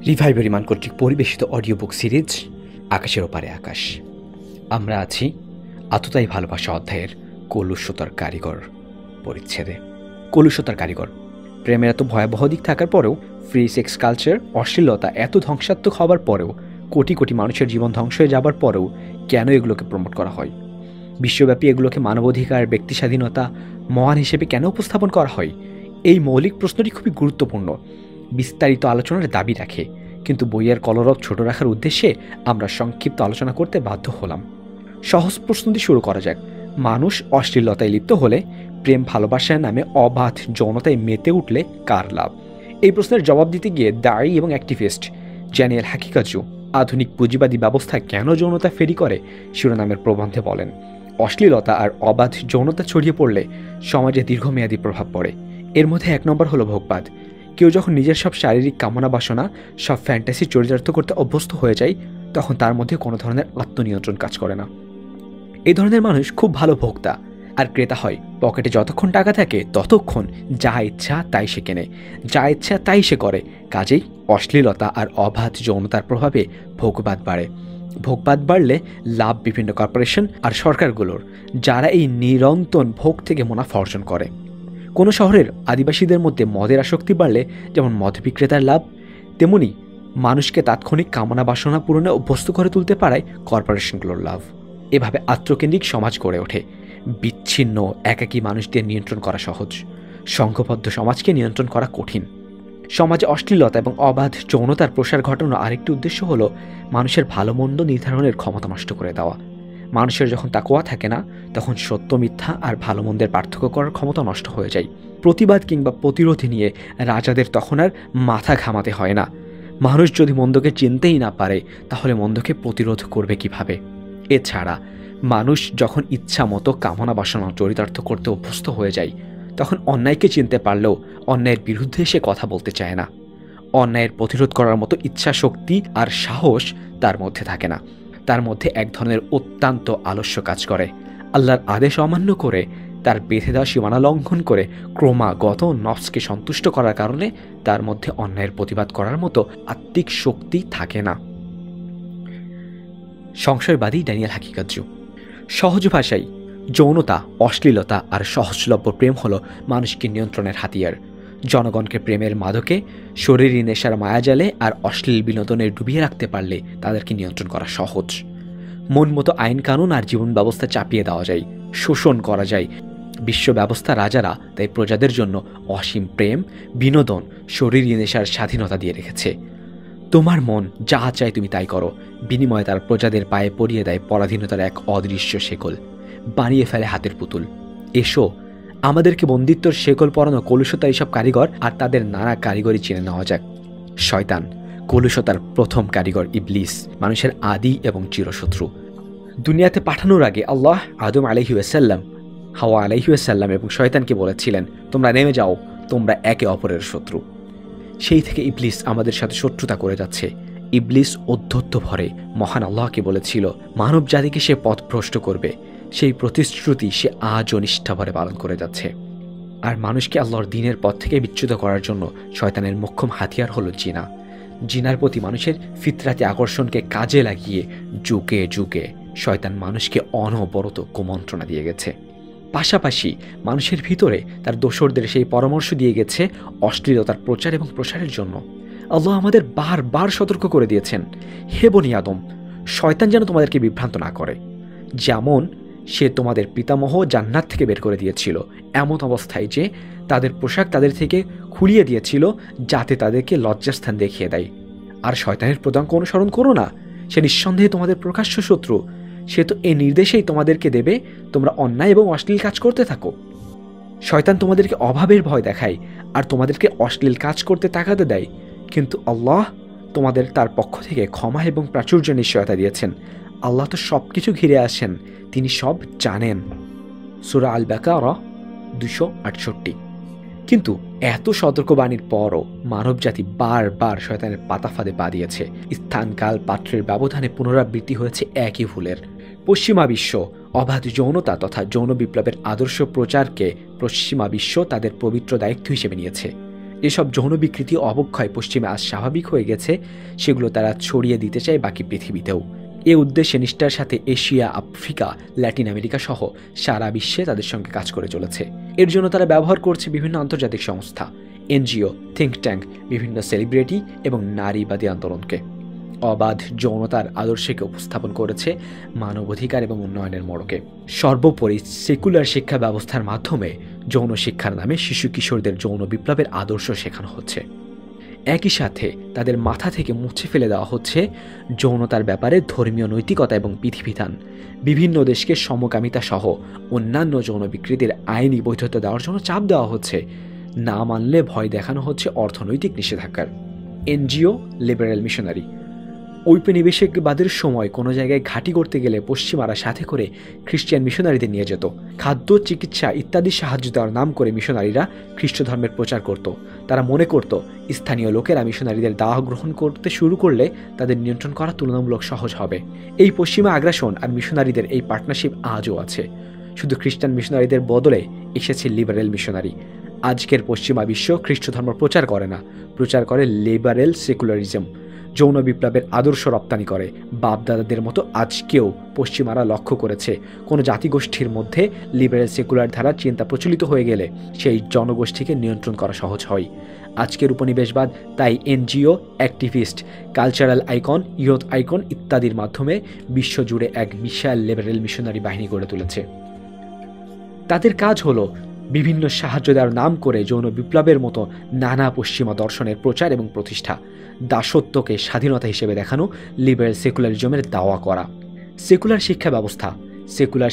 Revive Riman কর্তৃক পরিবেশিত audio book series আকাশের ওপারে আকাশ। আমরা আছি আততায়ী ভালোবাসা অধ্যায়ের কলুষতার কারিগর পরিচ্ছেদে। কলুষতার কারিগর। প্রেমের এত ভয়াবহ দিক থাকার পরেও, ফ্রি সেক্স কালচার, অশ্লীলতা এত ধ্বংসাত্মক হবার পরেও, কোটি কোটি মানুষের জীবন ধ্বংস হয়ে যাবার পরেও কেন এগুলোকে প্রমোট করা হয়? বিশ্বব্যাপী এগুলোকে মানবাধিকার, ব্যক্তি স্বাধীনতা, মহান হিসেবে কেন উপস্থাপন করা হয়? এই মৌলিক প্রশ্নটি খুবই গুরুত্বপূর্ণ, বিস্তারিত আলোচনার দাবি রাখে, কিন্তু বইয়ের কলরব ছোট রাখার উদ্দেশ্যে আমরা সংক্ষিপ্ত আলোচনা করতে বাধ্য হলাম। সহজ প্রশ্ন দিয়ে শুরু করা যাক। মানুষ অশ্লীলতায় লিপ্ত হলে, প্রেম ভালোবাসার নামে অবাধ যৌনতায় মেতে উঠলে কার লাভ? এই প্রশ্নের জবাব দিতে গিয়ে দায়ী এবং অ্যাক্টিভিস্ট জ্যানিয়েল হাকিকাজু আধুনিক পুঁজিবাদী ব্যবস্থা কেন যৌনতা ফেরি করে শিরোনামের প্রবন্ধে বলেন, অশ্লীলতা আর অবাধ যৌনতা ছড়িয়ে পড়লে সমাজে দীর্ঘমেয়াদী প্রভাব পড়ে। এর মধ্যে এক নম্বর হলো ভোগবাদ। কেউ যখন নিজের সব শারীরিক কামনা বাসনা, সব ফ্যান্টাসি চরিতার্থ করতে অভ্যস্ত হয়ে যায়, তখন তার মধ্যে কোনো ধরনের আত্মনিয়ন্ত্রণ কাজ করে না। এই ধরনের মানুষ খুব ভালো ভোক্তা আর ক্রেতা হয়। পকেটে যতক্ষণ টাকা থাকে ততক্ষণ যা ইচ্ছা তাই সে কেনে, যা ইচ্ছা তাই সে করে। কাজেই অশ্লীলতা আর অবাধ যৌনতার প্রভাবে ভোগবাদ বাড়ে। ভোগবাদ বাড়লে লাভ বিভিন্ন কর্পোরেশন আর সরকারগুলোর, যারা এই নিরন্তর ভোগ থেকে মুনাফা অর্জন করে। কোনো শহরের আদিবাসীদের মধ্যে মদের আসক্তি বাড়লে যেমন মদ বিক্রেতার লাভ, তেমনি মানুষকে তাৎক্ষণিক কামনা বাসনা পূরণে অভ্যস্ত করে তুলতে পারায় কর্পোরেশনগুলোর লাভ। এভাবে আত্মকেন্দ্রিক সমাজ গড়ে ওঠে। বিচ্ছিন্ন একাকী মানুষদের নিয়ন্ত্রণ করা সহজ, সংঘবদ্ধ সমাজকে নিয়ন্ত্রণ করা কঠিন। সমাজে অশ্লীলতা এবং অবাধ যৌনতার প্রসার ঘটানোর আরেকটি উদ্দেশ্য হল মানুষের ভালো মন্দ নির্ধারণের ক্ষমতা নষ্ট করে দেওয়া। মানুষের যখন তাকওয়া থাকে না, তখন সত্য মিথ্যা আর ভালো মন্দের পার্থক্য করার ক্ষমতা নষ্ট হয়ে যায়। প্রতিবাদ কিংবা প্রতিরোধ নিয়ে রাজাদের তখন আর মাথা ঘামাতে হয় না। মানুষ যদি মন্দকে চিনতেই না পারে, তাহলে মন্দকে প্রতিরোধ করবে কিভাবে? এছাড়া মানুষ যখন ইচ্ছা মতো কামনা বাসনা চরিতার্থ করতে অভ্যস্ত হয়ে যায়, তখন অন্যায়কে চিনতে পারলেও অন্যায়ের বিরুদ্ধে সে কথা বলতে চায় না। অন্যায়ের প্রতিরোধ করার মতো ইচ্ছা শক্তি আর সাহস তার মধ্যে থাকে না। তার মধ্যে এক ধরনের অত্যন্ত আলস্য কাজ করে। আল্লাহর আদেশ অমান্য করে, তার বেঁধে দেওয়া সীমানা লঙ্ঘন করে ক্রমাগত নফসকে সন্তুষ্ট করার কারণে তার মধ্যে অন্যায়ের প্রতিবাদ করার মতো আত্মিক শক্তি থাকে না। সংশয়বাদী ড্যানিয়েল হাকিকাজু। সহজ ভাষায়, যৌনতা, অশ্লীলতা আর সহজলভ্য প্রেম হল মানুষকে নিয়ন্ত্রণের হাতিয়ার। জনগণকে প্রেমের মাদকে, শরীরী নেশার মায়াজালে আর অশ্লীল বিনোদনে ডুবিয়ে রাখতে পারলে তাদেরকে নিয়ন্ত্রণ করা সহজ। মন মতো আইন কানুন আর জীবন ব্যবস্থা চাপিয়ে দেওয়া যায়, শোষণ করা যায়। বিশ্ব ব্যবস্থা রাজারা তাই প্রজাদের জন্য অসীম প্রেম, বিনোদন, শরীরী নেশার স্বাধীনতা দিয়ে রেখেছে। তোমার মন যা চায় তুমি তাই করো, বিনিময়ে তার প্রজাদের পায়ে পরিয়ে দেয় পরাধীনতার এক অদৃশ্য শেকল, বানিয়ে ফেলে হাতের পুতুল। এসো, আমাদেরকে বন্দিত্বর শেকল পরানো কলুষতা এইসব কারিগর আর তাদের নানা কারিগরি চিনে নেওয়া যাক। শয়তান, কলুষতার প্রথম কারিগর ইবলিস, মানুষের আদি এবং চিরশত্রু। দুনিয়াতে পাঠানোর আগে আল্লাহ আদম আলাইহিসাল্লাম, হাওয়া আলাইহিসাল্লাম এবং শয়তানকে বলেছিলেন, তোমরা নেমে যাও, তোমরা একে অপরের শত্রু। সেই থেকে ইবলিস আমাদের সাথে শত্রুতা করে যাচ্ছে। ইবলিস অধ্যত্ব ভরে মহান আল্লাহকে বলেছিল মানব জাতিকে সে পথভ্রষ্ট করবে। সেই প্রতিশ্রুতি সে আজও নিষ্ঠাভরে পালন করে যাচ্ছে। আর মানুষকে আল্লাহর দ্বীনের পথ থেকে বিচ্যুত করার জন্য শয়তানের মোক্ষম হাতিয়ার হলো জিনা। জিনার প্রতি মানুষের ফিতরাতি আকর্ষণকে কাজে লাগিয়ে যুগে যুগে শয়তান মানুষকে অনবরত কুমন্ত্রণা দিয়ে গেছে। পাশাপাশি মানুষের ভিতরে তার দোসরদের সেই পরামর্শ দিয়ে গেছে অশ্লীলতার প্রচার এবং প্রসারের জন্য। আল্লাহ আমাদের বারবার সতর্ক করে দিয়েছেন, হে বনি আদম, শয়তান যেন তোমাদেরকে বিভ্রান্ত না করে, যেমন সে তোমাদের পিতামহ জান্নাত থেকে বের করে দিয়েছিল, এমন অবস্থায় যে তাদের পোশাক তাদের থেকে খুলিয়ে দিয়েছিল, যাতে তাদেরকে লজ্জাস্থান দেখিয়ে দেয়। আর শয়তানের পদাঙ্ক অনুসরণ করো না, সে নিঃসন্দেহে তোমাদের প্রকাশ্য শত্রু। সে তো এই নির্দেশেই তোমাদেরকে দেবে, তোমরা অন্যায় এবং অশ্লীল কাজ করতে থাকো। শয়তান তোমাদেরকে অভাবের ভয় দেখায় আর তোমাদেরকে অশ্লীল কাজ করতে তাকাতে দেয়, কিন্তু আল্লাহ তোমাদের তার পক্ষ থেকে ক্ষমা এবং প্রাচুর্য নিশ্চয়তা দিয়েছেন। আল্লাহ তো সব কিছু ঘিরে আসেন, তিনি সব জানেন। সূরা আল বাকারা 268। কিন্তু এত সতর্কবাণীর পরও মানবজাতি বারবার শয়তানের পাতা ফাঁদে পা দিয়েছে। স্থানকাল পাত্রের ব্যবধানে পুনরাবৃত্তি হয়েছে একই ভুলের। পশ্চিমা বিশ্ব অবাধ যৌনতা তথা যৌন বিপ্লবের আদর্শ প্রচারকে পশ্চিমা বিশ্ব তাদের পবিত্র দায়িত্ব হিসেবে নিয়েছে। এসব যৌন বিকৃতি অবক্ষয় পশ্চিমে আজ স্বাভাবিক হয়ে গেছে, সেগুলো তারা ছড়িয়ে দিতে চায় বাকি পৃথিবীতেও। এ উদ্দেশ্যে নিষ্ঠার সাথে এশিয়া, আফ্রিকা, ল্যাটিন আমেরিকা সহ সারা বিশ্বে তাদের সঙ্গে কাজ করে চলেছে। এর জন্য তারা ব্যবহার করছে বিভিন্ন আন্তর্জাতিক সংস্থা, এনজিও, থিঙ্ক ট্যাঙ্ক, বিভিন্ন সেলিব্রিটি এবং নারীবাদী আন্দোলনকে। অবাধ যৌনতার আদর্শকে উপস্থাপন করেছে মানবাধিকার এবং উন্নয়নের মোড়কে। সর্বোপরি সেকুলার শিক্ষা ব্যবস্থার মাধ্যমে যৌন শিক্ষার নামে শিশু কিশোরদের যৌন বিপ্লবের আদর্শ শেখানো হচ্ছে। একই সাথে তাদের মাথা থেকে মুছে ফেলে দেওয়া হচ্ছে যৌনতার ব্যাপারে ধর্মীয় নৈতিকতা এবং বিধিবিধান। বিভিন্ন দেশকে সমকামিতা সহ অন্যান্য যৌন বিকৃতির আইনি বৈধতা দেওয়ার জন্য চাপ দেওয়া হচ্ছে। না মানলে ভয় দেখানো হচ্ছে অর্থনৈতিক নিষেধাজ্ঞার। NGO, liberal missionary. ঔপনিবেশিকবাদের সময় কোনো জায়গায় ঘাঁটি করতে গেলে পশ্চিমারা সাথে করে খ্রিস্টান মিশনারিদের নিয়ে যেত। খাদ্য, চিকিৎসা ইত্যাদি সাহায্য দেওয়ার নাম করে মিশনারিরা খ্রিস্ট ধর্মের প্রচার করত। তারা মনে করত স্থানীয় লোকেরা মিশনারিদের দাওয়া গ্রহণ করতে শুরু করলে তাদের নিয়ন্ত্রণ করা তুলনামূলক সহজ হবে। এই পশ্চিমা আগ্রাসন আর মিশনারিদের এই পার্টনারশিপ আজও আছে। শুধু খ্রিস্টান মিশনারিদের বদলে এসেছে লিবারেল মিশনারি। আজকের পশ্চিমা বিশ্ব খ্রিস্ট ধর্ম প্রচার করে না, প্রচার করে লিবারেল সেকুলারিজম। যৌন বিপ্লবের আদর্শ রপ্তানি করে। বাপদাদাদের মতো আজকেও পশ্চিমারা লক্ষ্য করেছে কোনো জাতিগোষ্ঠীর মধ্যে লিবারেল সেকুলার ধারা চিন্তা প্রচলিত হয়ে গেলে সেই জনগোষ্ঠীকে নিয়ন্ত্রণ করা সহজ হয়। আজকের উপনিবেশবাদ তাই NGO, activist, cultural icon, youth icon ইত্যাদির মাধ্যমে বিশ্বজুড়ে এক বিশাল লিবারেল মিশনারি বাহিনী গড়ে তুলেছে। তাদের কাজ হলো বিভিন্ন সাহায্য দেওয়ার নাম করে যৌন বিপ্লবের মতো নানা পশ্চিমা দর্শনের প্রচার এবং প্রতিষ্ঠা। দাসত্বকে স্বাধীনতা হিসেবে দেখানো, লিবারেল সেকুলারিজমের দাওয়া করা। সেকুলার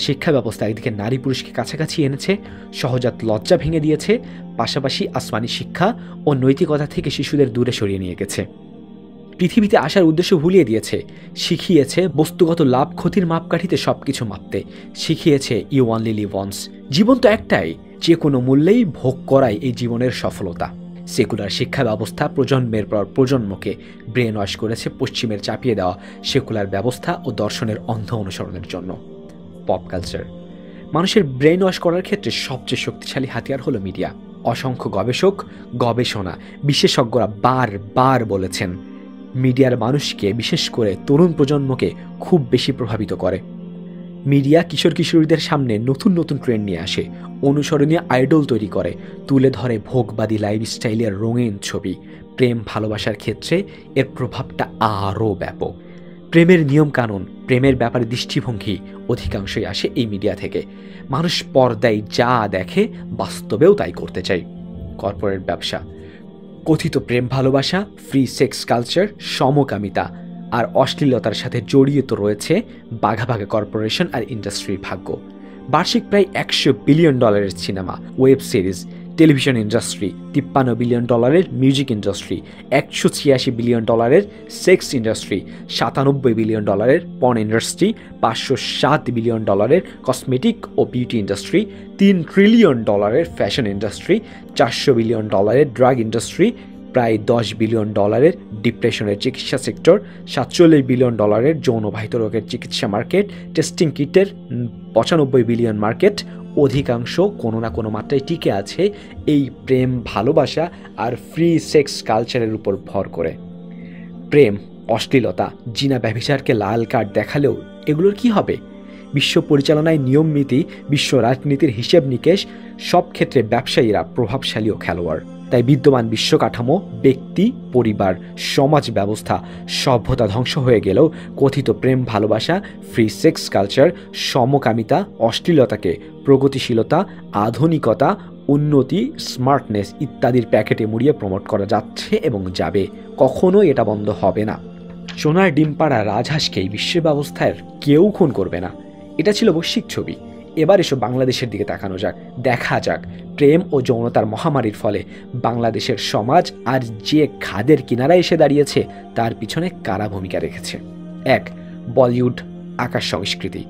শিক্ষা ব্যবস্থা একদিকে নারী পুরুষকে কাছাকাছি এনেছে, সহজাত লজ্জা ভেঙে দিয়েছে, পাশাপাশি আসমানি শিক্ষা ও নৈতিকতা থেকে শিশুদের দূরে সরিয়ে নিয়ে গেছে। পৃথিবীতে আসার উদ্দেশ্য ভুলিয়ে দিয়েছে, শিখিয়েছে বস্তুগত লাভ ক্ষতির মাপকাঠিতে সবকিছু মাপতে, শিখিয়েছে ইউ অনলি লিভ ওয়ান্স, জীবন তো একটাই, যে কোনো মূল্যেই ভোগ করাই এই জীবনের সফলতা। সেকুলার শিক্ষা ব্যবস্থা প্রজন্মের পর প্রজন্মকে ব্রেন ওয়াশ করেছে পশ্চিমের চাপিয়ে দেওয়া সেকুলার ব্যবস্থা ও দর্শনের অন্ধ অনুসরণের জন্য। Pop culture. মানুষের ব্রেন ওয়াশ করার ক্ষেত্রে সবচেয়ে শক্তিশালী হাতিয়ার হলো মিডিয়া। অসংখ্য গবেষক, গবেষণা, বিশেষজ্ঞরা বারবার বলেছেন মিডিয়ার মানুষকে, বিশেষ করে তরুণ প্রজন্মকে খুব বেশি প্রভাবিত করে। মিডিয়া কিশোর কিশোরীদের সামনে নতুন নতুন ট্রেন্ড নিয়ে আসে, অনুসরণীয় আইডল তৈরি করে, তুলে ধরে ভোগবাদী লাইফস্টাইলের রঙিন ছবি। প্রেম ভালোবাসার ক্ষেত্রে এর প্রভাবটা আরও ব্যাপক। প্রেমের নিয়মকানুন, প্রেমের ব্যাপারে দৃষ্টিভঙ্গি অধিকাংশই আসে এই মিডিয়া থেকে। মানুষ পর্দায় যা দেখে বাস্তবেও তাই করতে চায়। কর্পোরেট ব্যবসা, কথিত প্রেম ভালোবাসা, ফ্রি সেক্স কালচার, সমকামিতা আর অশ্লীলতার সাথে জড়িত রয়েছে বাঘা বাঘা কর্পোরেশন আর ইন্ডাস্ট্রির ভাগ্য। বার্ষিক প্রায় $100 billion cinema, web series, television industry, $53 billion music industry, $186 billion sex industry, $97 billion porn industry, $507 billion cosmetic ও beauty industry, $3 trillion fashion industry, $400 billion drug industry, প্রায় $10 বিলিয়ন ডিপ্রেশনের চিকিৎসা সেক্টর, $47 বিলিয়ন যৌনবাহিত রোগের চিকিৎসা মার্কেট, টেস্টিং কিটের $95 বিলিয়ন মার্কেট। অধিকাংশ কোনো না কোনো মাত্রায় টিকে আছে এই প্রেম ভালোবাসা আর ফ্রি সেক্স কালচারের উপর ভর করে। প্রেম, অশ্লীলতা, জিনা ব্যভিচারকে লাল কার্ড দেখালেও এগুলোর কি হবে? বিশ্ব পরিচালনায় নিয়ম নীতি, বিশ্ব রাজনীতির হিসেব নিকেশ, সব ক্ষেত্রে ব্যবসায়ীরা প্রভাবশালী ও খেলোয়াড়। তাই বিদ্যমান বিশ্ব কাঠামো, ব্যক্তি, পরিবার, সমাজ ব্যবস্থা, সভ্যতা ধ্বংস হয়ে গেলেও কথিত প্রেম ভালোবাসা, ফ্রি সেক্স কালচার, সমকামিতা, অশ্লীলতাকে প্রগতিশীলতা, আধুনিকতা, উন্নতি, স্মার্টনেস ইত্যাদির প্যাকেটে মুড়িয়ে প্রমোট করা যাচ্ছে এবং যাবে। কখনোই এটা বন্ধ হবে না। সোনার ডিম পাড়া রাজহাঁসকে বিশ্ব ব্যবস্থার কেউ খুন করবে না। এটা ছিল বৈশ্বিক ছবি। এবার এসব বাংলাদেশের দিকে তাকানো যাক, দেখা যাক প্রেম ও যৌনতার মহামারীর ফলে বাংলাদেশের সমাজ আর যে খাদের কিনারায় এসে দাঁড়িয়েছে তার পিছনে কারা ভূমিকা রেখেছে। 1. বলিউড আকাশ সংস্কৃতি।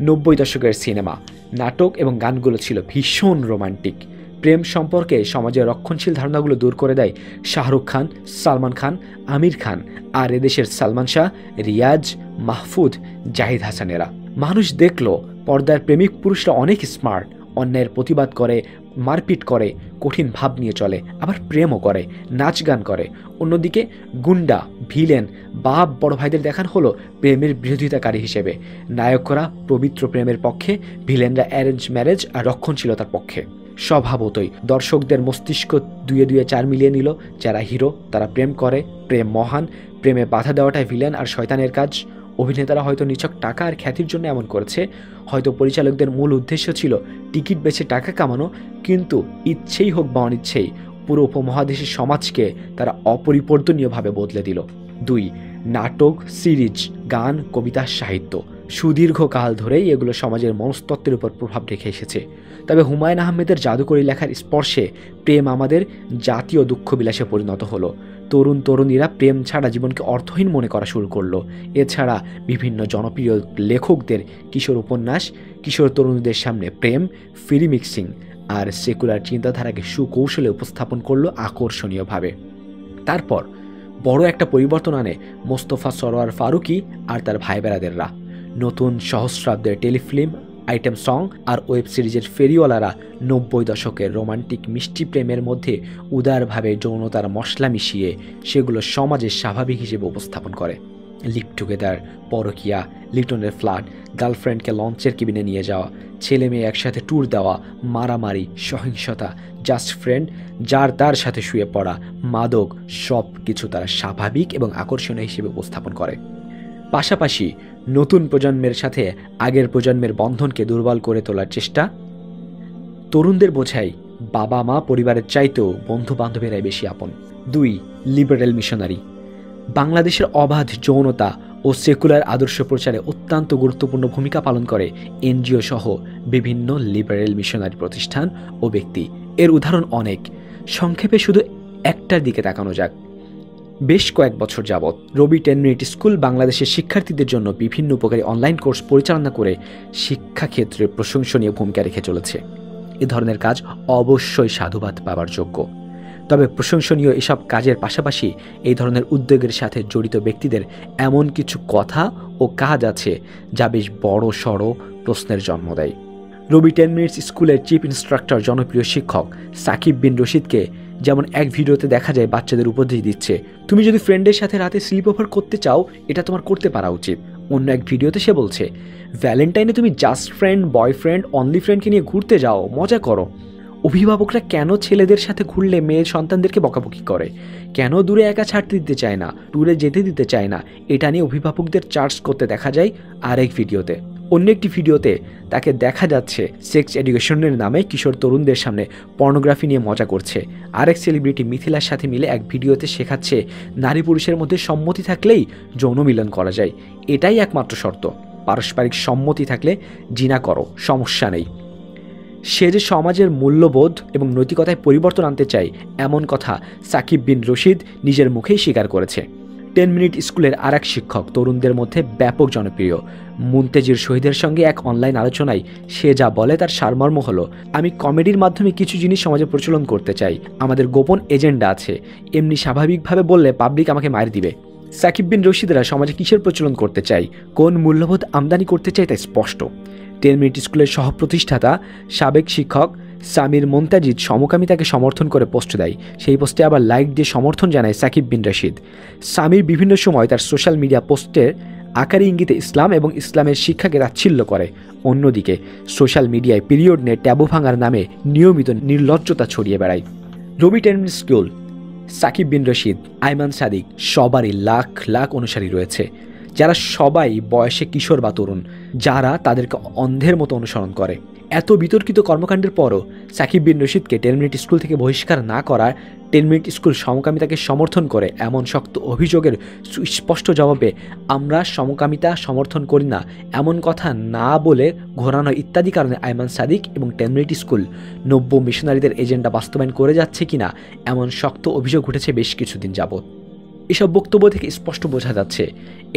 90 দশকের সিনেমা, নাটক এবং গানগুলো ছিল ভীষণ রোমান্টিক। প্রেম সম্পর্কে সমাজের রক্ষণশীল ধারণাগুলো দূর করে দেয় শাহরুখ খান, সালমান খান, আমির খান আর এদেশের সালমান শাহ, রিয়াজ, মাহফুজ, জাহিদ হাসানেরা। মানুষ দেখল পর্দার প্রেমিক পুরুষরা অনেক স্মার্ট, অন্যায়ের প্রতিবাদ করে, মারপিট করে, কঠিন ভাব নিয়ে চলে, আবার প্রেমও করে, নাচ গান করে। অন্যদিকে গুন্ডা, ভিলেন বা বড় ভাইদের দেখানো হলো প্রেমের বিরোধিতাকারী হিসেবে। নায়করা পবিত্র প্রেমের পক্ষে, ভিলেনরা অ্যারেঞ্জ ম্যারেজ আর রক্ষণশীলতার পক্ষে। স্বভাবতই দর্শকদের মস্তিষ্ক দুয়ে দুয়ে 4 মিলিয়ে নিল। যারা হিরো তারা প্রেম করে, প্রেম মহান, প্রেমে বাধা দেওয়াটাই ভিলেন আর শয়তানের কাজ। অভিনেতারা হয়তো নিছক টাকা আর খ্যাতির জন্য এমন করেছে, হয়তো পরিচালকদের মূল উদ্দেশ্য ছিল টিকিট বেচে টাকা কামানো, কিন্তু ইচ্ছেই হোক বা অনিচ্ছেই পুরো উপমহাদেশের সমাজকে তারা অপরিবর্তনীয়ভাবে বদলে দিল। 2. নাটক, সিরিজ, গান, কবিতা, সাহিত্য। সুদীর্ঘকাল ধরেই এগুলো সমাজের মনস্তত্ত্বের উপর প্রভাব রেখে এসেছে। তবে হুমায়ুন আহমেদের জাদুকরী লেখার স্পর্শে প্রেম আমাদের জাতীয় দুঃখবিলাসে পরিণত হলো। তরুণ তরুণীরা প্রেম ছাড়া জীবনকে অর্থহীন মনে করা শুরু করলো। এছাড়া বিভিন্ন জনপ্রিয় লেখকদের কিশোর উপন্যাস কিশোর তরুণীদের সামনে প্রেম, ফ্রি মিক্সিং আর সেকুলার চিন্তাধারাকে সুকৌশলে উপস্থাপন করলো আকর্ষণীয়ভাবে। তারপর বড় একটা পরিবর্তন আনে মোস্তফা সরোয়ার ফারুকী আর তার ভাই বেরাদেররা। নতুন সহস্রাব্দের টেলিফিল্ম, আইটেম সং আর ওয়েব সিরিজের ফেরিওয়ালারা 90 দশকের রোমান্টিক মিষ্টি প্রেমের মধ্যে উদারভাবে যৌনতার মশলা মিশিয়ে সেগুলো সমাজের স্বাভাবিক হিসেবে উপস্থাপন করে। লিভ টুগেদার, পরকিয়া, লিটনের ফ্ল্যাট, গার্লফ্রেন্ডকে লঞ্চের কেবিনে নিয়ে যাওয়া, ছেলে মেয়ে একসাথে ট্যুর দেওয়া, মারামারি, সহিংসতা, জাস্ট ফ্রেন্ড, যার তার সাথে শুয়ে পড়া, মাদক, সব কিছু তারা স্বাভাবিক এবং আকর্ষণীয় হিসেবে উপস্থাপন করে। পাশাপাশি নতুন প্রজন্মের সাথে আগের প্রজন্মের বন্ধনকে দুর্বল করে তোলার চেষ্টা। তরুণদের বোঝাই বাবা মা পরিবারের চাইতেও বন্ধু বান্ধবেরাই বেশি আপন। 2. Liberal missionary. বাংলাদেশের অবাধ যৌনতা ও সেকুলার আদর্শ প্রচারে অত্যন্ত গুরুত্বপূর্ণ ভূমিকা পালন করে এনজিও সহ বিভিন্ন লিবারেল মিশনারি প্রতিষ্ঠান ও ব্যক্তি। এর উদাহরণ অনেক, সংক্ষেপে শুধু একটার দিকে তাকানো যাক। বেশ কয়েক বছর যাবৎ রবি 10 মিনিট স্কুল বাংলাদেশের শিক্ষার্থীদের জন্য বিভিন্ন উপকারী অনলাইন কোর্স পরিচালনা করে শিক্ষাক্ষেত্রে প্রশংসনীয় ভূমিকা রেখে চলেছে। এ ধরনের কাজ অবশ্যই সাধুবাদ পাওয়ার যোগ্য। তবে প্রশংসনীয় এসব কাজের পাশাপাশি এই ধরনের উদ্যোগের সাথে জড়িত ব্যক্তিদের এমন কিছু কথা ও কাজ আছে যা বেশ বড় সড় প্রশ্নের জন্ম দেয়। রবি 10 মিনিটস স্কুলের চিফ ইন্সট্রাক্টর জনপ্রিয় শিক্ষক সাকিব বিন রশিদকে যেমন এক ভিডিওতে দেখা যায় বাচ্চাদের উপদেশ দিচ্ছে, তুমি যদি ফ্রেন্ডের সাথে রাতে স্লিপ ওভার করতে চাও এটা তোমার করতে পারা উচিত। অন্য এক ভিডিওতে সে বলছে, ভ্যালেন্টাইনে তুমি জাস্ট ফ্রেন্ড, বয়ফ্রেন্ড, অনলি ফ্রেন্ডকে নিয়ে ঘুরতে যাও, মজা করো। অভিভাবকরা কেন ছেলেদের সাথে ঘুরলে মেয়ের সন্তানদেরকে বকাবকি করে, কেন দূরে একা ছাড়তে দিতে চায় না, ট্যুরে যেতে দিতে চায় না, এটা নিয়ে অভিভাবকদের চার্জ করতে দেখা যায় আরেক ভিডিওতে। অন্য একটি ভিডিওতে তাকে দেখা যাচ্ছে সেক্স এডুকেশনের নামে কিশোর তরুণদের সামনে পর্নোগ্রাফি নিয়ে মজা করছে। আরেক সেলিব্রিটি মিথিলার সাথে মিলে এক ভিডিওতে শেখাচ্ছে নারী পুরুষের মধ্যে সম্মতি থাকলেই যৌন মিলন করা যায়, এটাই একমাত্র শর্ত, পারস্পরিক সম্মতি থাকলে জিনা করো, সমস্যা নেই। সে যে সমাজের মূল্যবোধ এবং নৈতিকতায় পরিবর্তন আনতে চায় এমন কথা সাকিব বিন রশিদ নিজের মুখেই স্বীকার করেছে। 10 মিনিট স্কুলের আরেক শিক্ষক তরুণদের মধ্যে ব্যাপক জনপ্রিয়। মুনতেজির শহীদের সঙ্গে এক অনলাইন আলোচনায় সে যা বলে তার সারমর্ম হলো, আমি কমেডির মাধ্যমে কিছু জিনিস সমাজে প্রচলন করতে চাই, আমাদের গোপন এজেন্ডা আছে, এমনি স্বাভাবিকভাবে বললে পাবলিক আমাকে মার দিবে। সাকিব বিন রশিদরা সমাজে কিসের প্রচলন করতে চাই, কোন মূল্যবোধ আমদানি করতে চাই তা স্পষ্ট। 10 মিনিট স্কুলের সহপ্রতিষ্ঠাতা সাবেক শিক্ষক সামির মুনতাজিদ সমকামিতাকে সমর্থন করে পোস্ট দেয়। সেই পোস্টে আবার লাইক দিয়ে সমর্থন জানায় সাকিব বিন রশিদ। সামির বিভিন্ন সময় তার সোশ্যাল মিডিয়া পোস্টের আকারে ইঙ্গিতে ইসলাম এবং ইসলামের শিক্ষাকে তাচ্ছিল্য করে। অন্যদিকে সোশ্যাল মিডিয়ায় পিরিয়ড নিয়ে ট্যাবু ভাঙার নামে নিয়মিত নির্লজ্জতা ছড়িয়ে বেড়ায়। রবি 10 মিনিট স্কুল, সাকিব বিন রশিদ, আইমান সাদিক সবারই লাখ লাখ অনুসারী রয়েছে, যারা সবাই বয়সে কিশোর বা তরুণ, যারা তাদেরকে অন্ধের মতো অনুসরণ করে। এত বিতর্কিত কর্মকাণ্ডের পরও সাকিব বিন রশিদকে 10 মিনিট স্কুল থেকে বহিষ্কার না করার, 10 মিনিট স্কুল সমকামিতাকে সমর্থন করে এমন শক্ত অভিযোগের সুস্পষ্ট জবাবে আমরা সমকামিতা সমর্থন করি না এমন কথা না বলে ঘোরানো ইত্যাদি কারণে আইমান সাদিক এবং 10 মিনিট স্কুল নব্য মিশনারিদের এজেন্ডা বাস্তবায়ন করে যাচ্ছে কিনা এমন শক্ত অভিযোগ উঠেছে বেশ কিছুদিন যাবৎ। এসব বক্তব্য থেকে স্পষ্ট বোঝা যাচ্ছে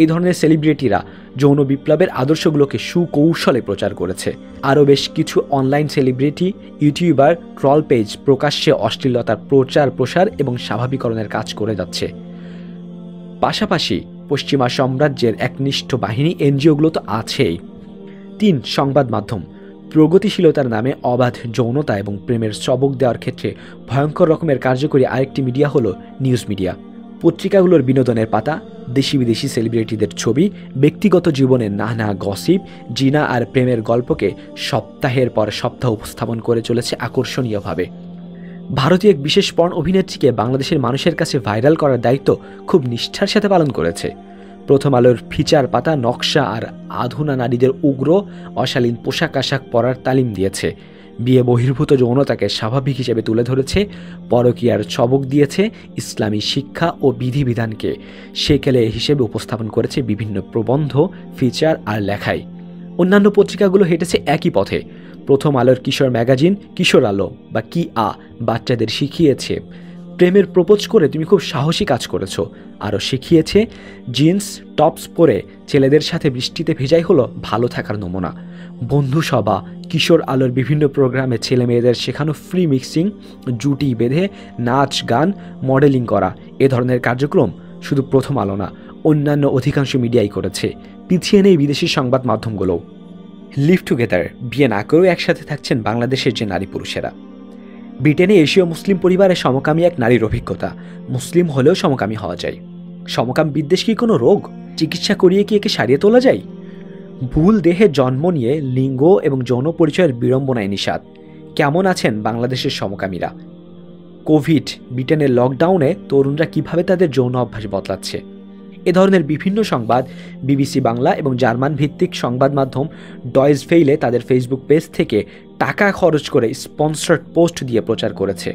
এই ধরনের সেলিব্রিটিরা যৌন বিপ্লবের আদর্শগুলোকে সুকৌশলে প্রচার করেছে। আরও বেশ কিছু online celebrity, YouTuber, troll page প্রকাশ্যে অশ্লীলতার প্রচার প্রসার এবং স্বাভাবিকরণের কাজ করে যাচ্ছে। পাশাপাশি পশ্চিমা সাম্রাজ্যের একনিষ্ঠ বাহিনী এনজিওগুলো তো আছেই। 3. সংবাদ মাধ্যম। প্রগতিশীলতার নামে অবাধ যৌনতা এবং প্রেমের সবক দেওয়ার ক্ষেত্রে ভয়ঙ্কর রকমের কার্যকরী আরেকটি মিডিয়া হলো নিউজ মিডিয়া। পত্রিকাগুলোর বিনোদনের পাতা, দেশি বিদেশি সেলিব্রিটিদের ছবি, ব্যক্তিগত জীবনের নানা গসিপ, জিনা আর প্রেমের গল্পকে সপ্তাহের পর সপ্তাহ উপস্থাপন করে চলেছে আকর্ষণীয়ভাবে। ভারতীয় এক বিশেষ পর্ন অভিনেত্রীকে বাংলাদেশের মানুষের কাছে ভাইরাল করার দায়িত্ব খুব নিষ্ঠার সাথে পালন করেছে। প্রথম আলোর ফিচার পাতা নকশা আর আধুনা নারীদের উগ্র অশালীন পোশাক আশাক পরার তালিম দিয়েছে, বিয়ে বহির্ভূত যৌনতাকে স্বাভাবিক হিসেবে তুলে ধরেছে, পরকীয়ার সবক দিয়েছে, ইসলামী শিক্ষা ও বিধিবিধানকে সেকেলে হিসেবে উপস্থাপন করেছে বিভিন্ন প্রবন্ধ, ফিচার আর লেখায়। অন্যান্য পত্রিকাগুলো হেঁটেছে একই পথে। প্রথম আলোর কিশোর ম্যাগাজিন কিশোর আলো বা কি বাচ্চাদের শিখিয়েছে প্রেমের প্রপোজ করে তুমি খুব সাহসী কাজ করেছো, আরও শিখিয়েছে জিন্স টপস পরে ছেলেদের সাথে বৃষ্টিতে ভেজাই হলো ভালো থাকার নমুনা। বন্ধু সভা, কিশোর আলোর বিভিন্ন প্রোগ্রামে ছেলে মেয়েদের শেখানো ফ্রি মিক্সিং, জুটি বেঁধে নাচ গান মডেলিং করা, এ ধরনের কার্যক্রম শুধু প্রথম আলো না, অন্যান্য অধিকাংশ মিডিয়াই করেছে। পিছিয়ে নেই বিদেশি সংবাদ মাধ্যমগুলোও। লিভ টুগেদার, বিয়ে না করেও একসাথে থাকছেন বাংলাদেশের যে নারী পুরুষেরা। ব্রিটেনে এশীয় মুসলিম পরিবারে সমকামী এক নারীর অভিজ্ঞতা। মুসলিম হলেও সমকামী হওয়া যায়। সমকাম বিদ্বেষ কি কোনো রোগ? চিকিৎসা করিয়ে কি একে সারিয়ে তোলা যায়? ভুল দেহে জন্ম নিয়ে লিঙ্গ এবং যৌন পরিচয়ের বিড়ম্বনায় নিষাদ। কেমন আছেন বাংলাদেশের সমকামীরা? কোভিড, ব্রিটেনের লকডাউনে তরুণরা কিভাবে তাদের যৌন অভ্যাস বদলাচ্ছে? এ ধরনের বিভিন্ন সংবাদ বিবিসি বাংলা এবং জার্মান ভিত্তিক সংবাদ মাধ্যম ডয়েজ ভেইলে তাদের ফেসবুক পেজ থেকে টাকা খরচ করে স্পন্সর্ড পোস্ট দিয়ে প্রচার করেছে।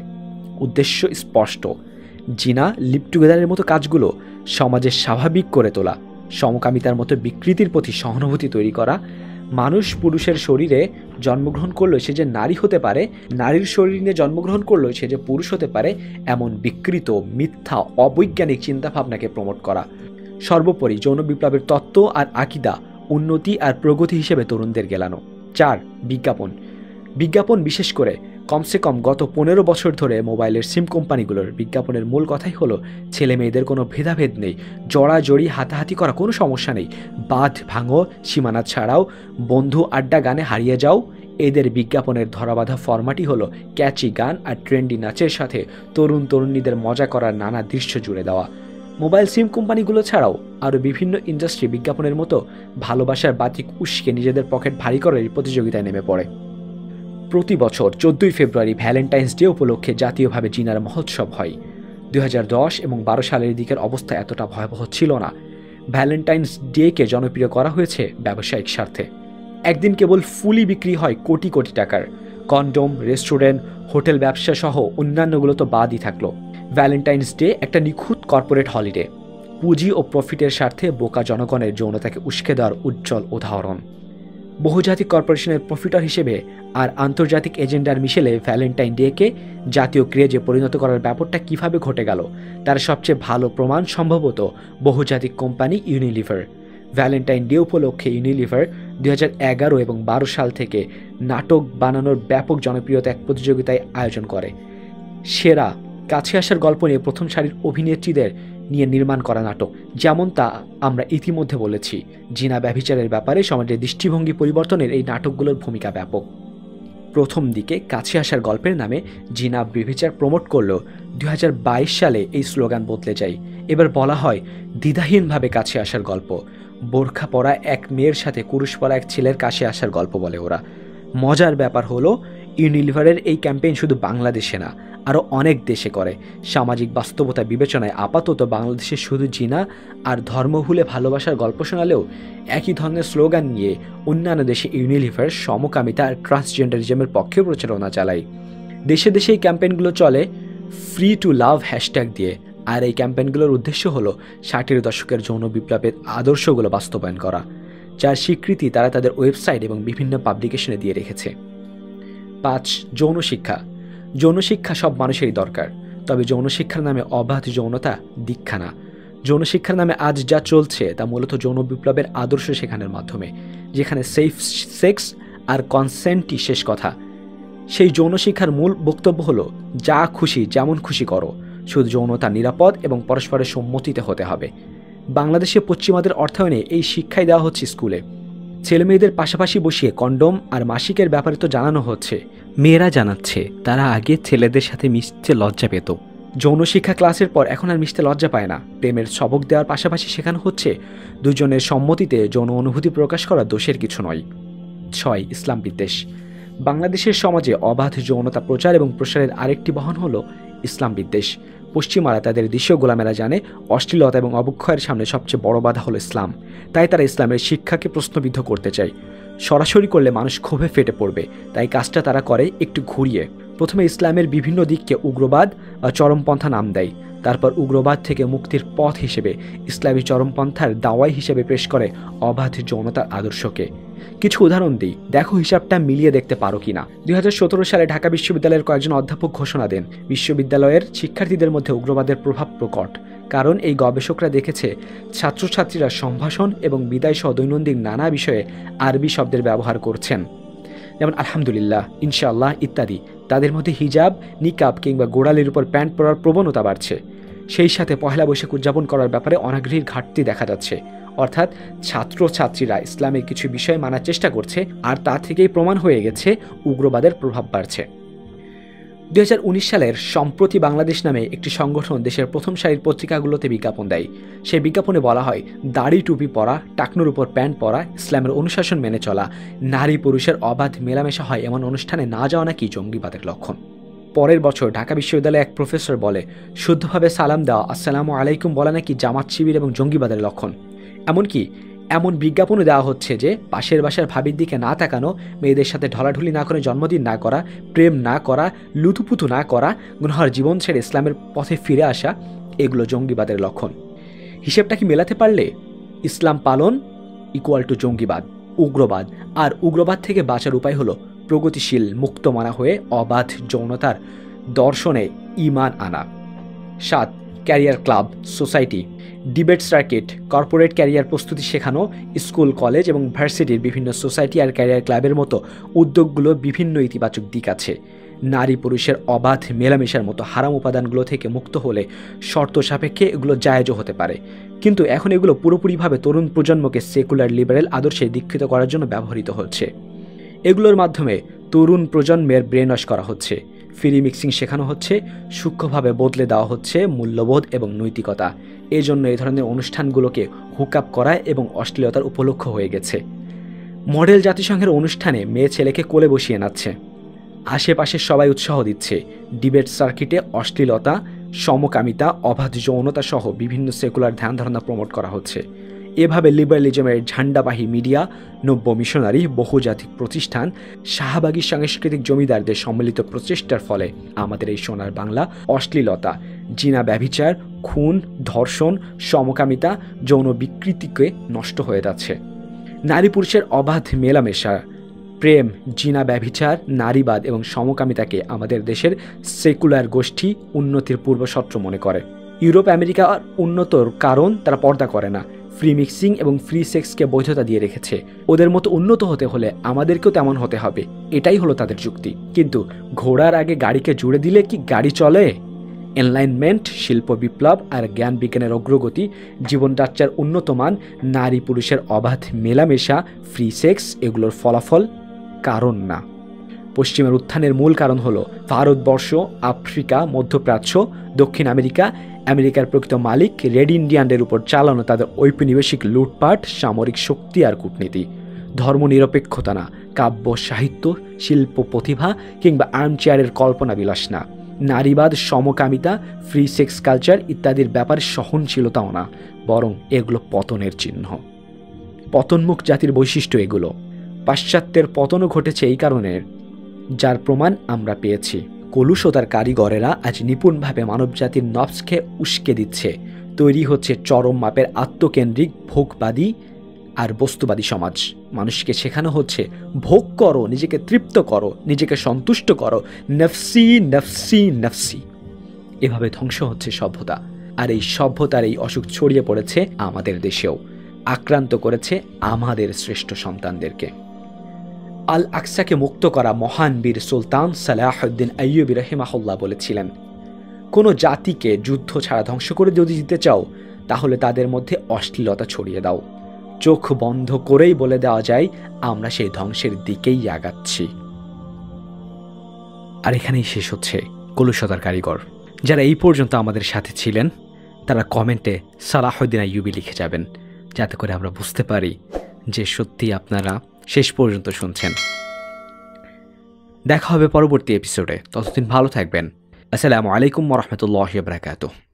উদ্দেশ্য স্পষ্ট, জিনা, লিভ টুগেদারের মতো কাজগুলো সমাজে স্বাভাবিক করে তোলা, সমকামিতার মতো বিকৃতির প্রতি সহানুভূতি তৈরি করা। মানুষ পুরুষের শরীরে জন্মগ্রহণ করলেও সে যে নারী হতে পারে, নারীর শরীর নিয়ে জন্মগ্রহণ করলেও সে যে পুরুষ হতে পারে, এমন বিকৃত মিথ্যা অবৈজ্ঞানিক চিন্তাভাবনাকে প্রমোট করা। সর্বোপরি যৌন বিপ্লবের তত্ত্ব আর আকিদা উন্নতি আর প্রগতি হিসেবে তরুণদের গেলানো। 4. বিজ্ঞাপন। বিজ্ঞাপন বিশেষ করে কমসে কম গত 15 বছর ধরে মোবাইলের সিম কোম্পানিগুলোর বিজ্ঞাপনের মূল কথাই হলো ছেলে মেয়েদের কোনো ভেদাভেদ নেই, জড়াজড়ি হাতাহাতি করা কোনো সমস্যা নেই, বাঁধ ভাঙো, সীমানা ছাড়াও, বন্ধু আড্ডা গানে হারিয়ে যাও। এদের বিজ্ঞাপনের ধরাবাঁধা ফরম্যাটই হলো ক্যাচি গান আর ট্রেন্ডি নাচের সাথে তরুণ তরুণীদের মজা করার নানা দৃশ্য জুড়ে দেওয়া। মোবাইল সিম কোম্পানিগুলো ছাড়াও আরও বিভিন্ন ইন্ডাস্ট্রি বিজ্ঞাপনের মতো ভালোবাসার বাতিক উস্কে নিজেদের পকেট ভারী করার প্রতিযোগিতায় নেমে পড়ে। প্রতি বছর 14 ফেব্রুয়ারি ভ্যালেন্টাইন্স ডে উপলক্ষে জাতীয়ভাবে জিনার মহোৎসব হয়। 2010 এবং 12 সালের দিকের অবস্থা এতটা ভয়াবহ ছিল না। ভ্যালেন্টাইন্স ডেকে জনপ্রিয় করা হয়েছে ব্যবসায়িক স্বার্থে। একদিন কেবল ফুলই বিক্রি হয় কোটি কোটি টাকার। কন্ডোম, রেস্টুরেন্ট, হোটেল ব্যবসা সহ অন্যান্যগুলো তো বাদই থাকলো। ভ্যালেন্টাইন্স ডে একটা নিখুঁত কর্পোরেট হলিডে, পুঁজি ও প্রফিটের স্বার্থে বোকা জনগণের যৌনতাকে উস্কে দেওয়ার উজ্জ্বল উদাহরণ। বহুজাতিক কর্পোরেশনের প্রফিটার হিসেবে আর আন্তর্জাতিক এজেন্ডার মিশেলে ভ্যালেন্টাইন ডেকে জাতীয় ক্রেজে পরিণত করার ব্যাপারটা কিভাবে ঘটে গেল তার সবচেয়ে ভালো প্রমাণ সম্ভবত বহুজাতিক কোম্পানি ইউনিলিভার। ভ্যালেন্টাইন ডে উপলক্ষে ইউনিলিভার 2011 এবং 12 সাল থেকে নাটক বানানোর ব্যাপক জনপ্রিয়তা এক প্রতিযোগিতায় আয়োজন করে। সেরা কাছে আসার গল্প নিয়ে প্রথম সারির অভিনেত্রীদের নিয়ে নির্মাণ করা নাটক, যেমন তা আমরা ইতিমধ্যে বলেছি। জিনা ব্যভিচারের ব্যাপারে সমাজের দৃষ্টিভঙ্গি পরিবর্তনের এই নাটকগুলোর ভূমিকা ব্যাপক। প্রথম দিকে কাছে আসার গল্পের নামে জিনা ব্যভিচার প্রমোট করলেও 2022 সালে এই স্লোগান বদলে যায়। এবার বলা হয় দ্বিধাহীনভাবে কাছে আসার গল্প। বোরখা পরা এক মেয়ের সাথে কুরুশ পরা এক ছেলের কাছে আসার গল্প বলে ওরা। মজার ব্যাপার হলো ইউনিলিভারের এই ক্যাম্পেইন শুধু বাংলাদেশে না, আরও অনেক দেশে করে। সামাজিক বাস্তবতা বিবেচনায় আপাতত বাংলাদেশে শুধু জিনা আর ধর্মভুলে ভালোবাসার গল্প শোনালেও একই ধরনের স্লোগান নিয়ে অন্যান্য দেশে ইউনিলিভার সমকামিতা আর ট্রান্সজেন্ডারিজমের পক্ষে প্রচারণা চালায়। দেশে দেশে এই ক্যাম্পেইনগুলো চলে ফ্রি টু লাভ হ্যাশট্যাগ দিয়ে। আর এই ক্যাম্পেইনগুলোর উদ্দেশ্য হলো 60-এর দশকের যৌন বিপ্লবের আদর্শগুলো বাস্তবায়ন করা, যার স্বীকৃতি তারা তাদের ওয়েবসাইট এবং বিভিন্ন পাবলিকেশনে দিয়ে রেখেছে। 5. যৌন শিক্ষা। যৌন শিক্ষা সব মানুষেরই দরকার, তবে যৌন শিক্ষার নামে অবাধ যৌনতা দীক্ষা না। যৌন শিক্ষার নামে আজ যা চলছে তা মূলত যৌন বিপ্লবের আদর্শ শেখানোর মাধ্যমে, যেখানে সেফ সেক্স আর কনসেন্টই শেষ কথা। সেই যৌন শিক্ষার মূল বক্তব্য হলো যা খুশি যেমন খুশি করো, শুধু যৌনতা নিরাপদ এবং পরস্পরের সম্মতিতে হতে হবে। বাংলাদেশে পশ্চিমাদের অর্থায়নে এই শিক্ষাই দেওয়া হচ্ছে স্কুলে। ছেলে মেয়েদের পাশাপাশি বসিয়ে কন্ডোম আর মাসিকের ব্যাপারে তো জানানো হচ্ছে। মেয়েরা জানাচ্ছে তারা আগে ছেলেদের সাথে মিশতে লজ্জা পেত, যৌন শিক্ষা ক্লাসের পর এখন আর মিশতে লজ্জা পায় না। প্রেমের সবক দেওয়ার পাশাপাশি শেখানো হচ্ছে দুজনের সম্মতিতে যৌন অনুভূতি প্রকাশ করা দোষের কিছু নয়। 6. ইসলাম বিদ্বেষ। বাংলাদেশের সমাজে অবাধ যৌনতা প্রচার এবং প্রসারের আরেকটি বহন হল ইসলাম বিদ্বেষ। পশ্চিমারা তাদের দেশীয় গোলামেরা জানে অশ্লীলতা এবং অবক্ষয়ের সামনে সবচেয়ে বড় বাধা হলো ইসলাম, তাই তারা ইসলামের শিক্ষাকে প্রশ্নবিদ্ধ করতে চায়। সরাসরি করলে মানুষ ক্ষোভে ফেটে পড়বে, তাই কাজটা তারা করে একটু ঘুরিয়ে। প্রথমে ইসলামের বিভিন্ন দিককে উগ্রবাদ বা চরমপন্থা নাম দেয়, তারপর উগ্রবাদ থেকে মুক্তির পথ হিসেবে ইসলামী চরমপন্থার দাওয়াই হিসেবে পেশ করে অবাধ যৌনতার আদর্শকে। কিছু উদাহরণ দিই, দেখো হিসাবটা মিলিয়ে দেখতে পারো কিনা। 2017 সালে ঢাকা বিশ্ববিদ্যালয়ের কয়েকজন অধ্যাপক ঘোষণা দেন বিশ্ববিদ্যালয়ের শিক্ষার্থীদের মধ্যে উগ্রবাদের প্রভাব প্রকট, কারণ এই গবেষকরা দেখেছে ছাত্রছাত্রীরা সম্ভাষণ এবং বিদায় সহ দৈনন্দিন নানা বিষয়ে আরবি শব্দের ব্যবহার করছেন, যেমন আলহামদুলিল্লাহ, ইনশাআল্লাহ ইত্যাদি। তাদের মধ্যে হিজাব, নিকাব কিংবা গোড়ালির উপর প্যান্ট পরার প্রবণতা বাড়ছে। সেই সাথে পহেলা বৈশাখ উদযাপন করার ব্যাপারে অনাগ্রহীর ঘাটতি দেখা যাচ্ছে, অর্থাৎ ছাত্রছাত্রীরা ইসলামের কিছু বিষয় মানার চেষ্টা করছে, আর তা থেকেই প্রমাণ হয়ে গেছে উগ্রবাদের প্রভাব বাড়ছে। 2019 সালের সম্প্রতি বাংলাদেশ নামে একটি সংগঠন দেশের প্রথম সারির পত্রিকাগুলোতে বিজ্ঞাপন দেয়। সেই বিজ্ঞাপনে বলা হয় দাড়ি টুপি পরা, টাকনুর উপর প্যান্ট পরা, ইসলামের অনুশাসন মেনে চলা, নারী পুরুষের অবাধ মেলামেশা হয় এমন অনুষ্ঠানে না যাওয়া নাকি জঙ্গিবাদের লক্ষণ। পরের বছর ঢাকা বিশ্ববিদ্যালয়ে এক প্রফেসর বলে শুদ্ধভাবে সালাম দেওয়া, আসসালামু আলাইকুম বলা নাকি জামাত শিবির এবং জঙ্গিবাদের লক্ষণ। এমনকি এমন বিজ্ঞাপনও দেওয়া হচ্ছে যে পাশের বাসার ভাবির দিকে না তাকানো, মেয়েদের সাথে ঢলাঢুলি না করে জন্মদিন না করা, প্রেম না করা, লুতুপুতু না করা, গুনহার জীবন ছেড়ে ইসলামের পথে ফিরে আসা, এগুলো জঙ্গিবাদের লক্ষণ। হিসেবটা কি মেলাতে পারলে ইসলাম পালন ইকুয়াল টু জঙ্গিবাদ, উগ্রবাদ। আর উগ্রবাদ থেকে বাঁচার উপায় হলো প্রগতিশীল মুক্তমনা হয়ে অবাধ যৌনতার দর্শনে ঈমান আনা। 7. Career club, society, debate circuit, corporate career প্রস্তুতি শেখানো, স্কুল, কলেজ এবং ভার্সিটির বিভিন্ন সোসাইটি আর ক্যারিয়ার ক্লাবের মতো উদ্যোগগুলো বিভিন্ন ইতিবাচক দিক আছে। নারী পুরুষের অবাধ মেলামেশার মতো হারাম উপাদানগুলো থেকে মুক্ত হলে শর্ত সাপেক্ষে এগুলো জায়েজও হতে পারে, কিন্তু এখন এগুলো পুরোপুরিভাবে তরুণ প্রজন্মকে সেকুলার লিবারেল আদর্শে দীক্ষিত করার জন্য ব্যবহৃত হচ্ছে। এগুলোর মাধ্যমে তরুণ প্রজন্মের ব্রেন ওয়াশ করা হচ্ছে, ফ্রি মিক্সিং শেখানো হচ্ছে, সূক্ষ্মভাবে বদলে দেওয়া হচ্ছে মূল্যবোধ এবং নৈতিকতা। এই জন্য এই ধরনের অনুষ্ঠানগুলোকে হুকআপ করা এবং অশ্লীলতার উপলক্ষ হয়ে গেছে। মডেল জাতিসংঘের অনুষ্ঠানে মেয়ে ছেলেকে কোলে বসিয়ে নাচ্ছে, আশেপাশে সবাই উৎসাহ দিচ্ছে। ডিবেট সার্কিটে অশ্লীলতা, সমকামিতা, অবাধ যৌনতা সহ বিভিন্ন সেকুলার ধ্যান ধারণা প্রমোট করা হচ্ছে। এভাবে লিবারেলিজমের ঝান্ডাবাহী মিডিয়া, নব্য মিশনারি, বহুজাতিক প্রতিষ্ঠান, শাহবাগী সাংস্কৃতিক জমিদারদের সম্মিলিত প্রচেষ্টার ফলে আমাদের এই সোনার বাংলা অশ্লীলতা, জিনা, ব্যভিচার, খুন, ধর্ষণ, সমকামিতা, যৌন বিকৃতিকে নষ্ট হয়ে যাচ্ছে। নারী পুরুষের অবাধ মেলামেশা, প্রেম, জিনা, ব্যভিচার, নারীবাদ এবং সমকামিতাকে আমাদের দেশের সেকুলার গোষ্ঠী উন্নতির পূর্বশর্ত মনে করে। ইউরোপ আমেরিকা উন্নতর কারণ তারা পর্দা করে না, ফ্রি মিক্সিং এবং ফ্রি সেক্সকে বৈধতা দিয়ে রেখেছে। ওদের মতো উন্নত হতে হলে আমাদেরকেও তেমন হতে হবে, এটাই হলো তাদের যুক্তি। কিন্তু ঘোড়ার আগে গাড়িকে জুড়ে দিলে কি গাড়ি চলে? এনলাইনমেন্ট, শিল্প বিপ্লব আর জ্ঞান বিজ্ঞানের অগ্রগতি, জীবনযাত্রার উন্নত মান, নারী পুরুষের অবাধ মেলামেশা, ফ্রি সেক্স এগুলোর ফলাফল, কারণ না। পশ্চিমের উত্থানের মূল কারণ হলো ভারতবর্ষ, আফ্রিকা, মধ্যপ্রাচ্য, দক্ষিণ আমেরিকা, আমেরিকার প্রকৃত মালিক রেড ইন্ডিয়ানদের উপর চালানো তাদের ঔপনিবেশিক লুটপাট, সামরিক শক্তি আর কূটনীতি। ধর্মনিরপেক্ষতা না, কাব্য সাহিত্য, শিল্প প্রতিভা কিংবা আর্মচেয়ারের কল্পনা বিলাস না, নারীবাদ, সমকামিতা, ফ্রি সেক্স কালচার ইত্যাদির ব্যাপারে সহনশীলতাও না, বরং এগুলো পতনের চিহ্ন। পতনমুখ জাতির বৈশিষ্ট্য এগুলো। পাশ্চাত্যের পতনও ঘটেছে এই কারণে, যার প্রমাণ আমরা পেয়েছি। কলুষতার কারিগরেরা আজ নিপুণভাবে মানবজাতির নফসকে উস্কে দিচ্ছে। তৈরি হচ্ছে চরম মাপের আত্মকেন্দ্রিক, ভোগবাদী আর বস্তুবাদী সমাজ। মানুষকে শেখানো হচ্ছে ভোগ করো, নিজেকে তৃপ্ত করো, নিজেকে সন্তুষ্ট করো, নফসি নফসি নফসি। এভাবে ধ্বংস হচ্ছে সভ্যতা। আর এই সভ্যতার এই অসুখ ছড়িয়ে পড়েছে আমাদের দেশেও, আক্রান্ত করেছে আমাদের শ্রেষ্ঠ সন্তানদেরকে। আল আকসাকে মুক্ত করা মহান বীর সুলতান সালাহউদ্দিন আইয়ুবী রাহিমাহুল্লাহ বলেছিলেন, কোনো জাতিকে যুদ্ধ ছাড়া ধ্বংস করে যদি দিতে চাও, তাহলে তাদের মধ্যে অশ্লীলতা ছড়িয়ে দাও। চোখ বন্ধ করেই বলে দেওয়া যায় আমরা সেই ধ্বংসের দিকেই আগাচ্ছি। আর এখানেই শেষ হচ্ছে কলুষতার কারিগর। যারা এই পর্যন্ত আমাদের সাথে ছিলেন তারা কমেন্টে সালাহুদ্দিন আইয়ুবী লিখে যাবেন, যাতে করে আমরা বুঝতে পারি যে সত্যি আপনারা শেষ পর্যন্ত শুনছেন। দেখা হবে পরবর্তী এপিসোডে, ততদিন ভালো থাকবেন। আসসালামু আলাইকুম ওয়া রাহমাতুল্লাহি ওয়া বারাকাতুহু।